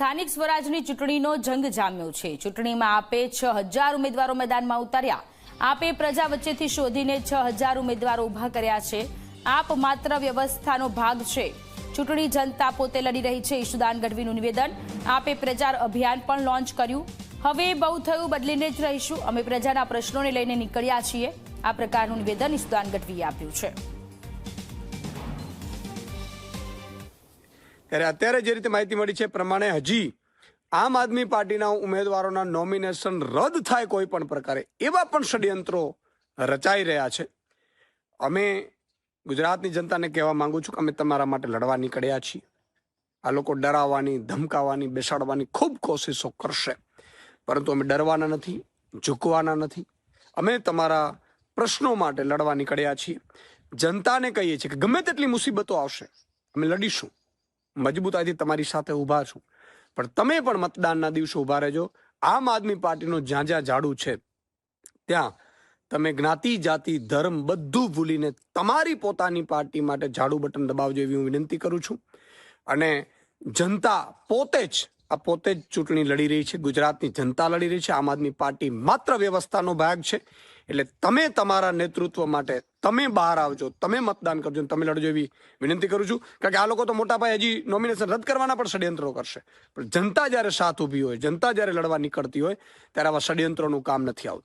સ્થાનિક સ્વરાજની ચૂંટણીનો જંગ જામ્યો છે। ચૂંટણીમાં આપે 6000 ઉમેદવારો મેદાનમાં ઉતાર્યા। આપે પ્રજા વચ્ચેથી શોધીને 6000 ઉમેદવારો ઊભા કર્યા છે। આપ માત્ર વ્યવસ્થાનો ભાગ છે। ચૂંટણી જનતા પોતે લડી રહી છે। ઈશુદાન ગઢવીનું નિવેદન। આપે પ્રચાર અભિયાન પણ લોન્ચ કર્યું। હવે બહુ થયું, બદલીને જ રહીશું। અમે પ્રજાના પ્રશ્નોને લઈને નીકળ્યા છીએ। આ પ્રકારનું નિવેદન ઈશુદાન ગઢવીએ આપ્યું છે। ત્યારે અત્યારે જે રીતે માહિતી મળી છે પ્રમાણે હજી આમ આદમી પાર્ટીના ઉમેદવારોના નોમિનેશન રદ થાય કોઈ પણ પ્રકારે એવા પણ ષડયંત્રો રચાઈ રહ્યા છે। અમે ગુજરાતની જનતાને કહેવા માંગુ છું કે અમે તમારા માટે લડવા નીકળ્યા છીએ। આ લોકો ડરાવવાની, ધમકાવવાની, બેસાડવાની ખૂબ કોશિશો કરશે, પરંતુ અમે ડરવાના નથી, ઝૂકવાના નથી। અમે તમારા પ્રશ્નો માટે લડવા નીકળ્યા છીએ। જનતાને કહીએ છીએ કે ગમે તેટલી મુસીબતો આવશે, અમે લડીશું, મજબૂતાઈથી તમારી સાથે ઊભા છું, પણ તમે પણ મતદાનના દિવસે ઊભા રહેજો। આમ આદમી પાર્ટીનું જ્યાં જ્યાં ઝાડુ છે ત્યાં તમે જ્ઞાતિ, જાતિ, ધર્મ બધું ભૂલીને તમારી પોતાની પાર્ટી માટે ઝાડુ બટન દબાવજો એવી હું વિનંતી કરું છું। અને જનતા પોતે જ ચૂંટણી લડી રહી છે। ગુજરાતની જનતા લડી રહી છે। આમ આદમી પાર્ટી માત્ર વ્યવસ્થાનો ભાગ છે। એટલે તમે તમારા નેતૃત્વ માટે તમે બહાર આવજો, તમે મતદાન કરજો, તમે લડજો એવી વિનંતી કરું છું। કારણ કે આ લોકો તો મોટા પાયે હજી નોમિનેશન રદ કરવાના પણ ષડયંત્રો કરશે, પણ જનતા જ્યારે સાથ ઊભી હોય, જનતા જ્યારે લડવા નીકળતી હોય ત્યારે આવા ષડયંત્રોનું કામ નથી આવતું।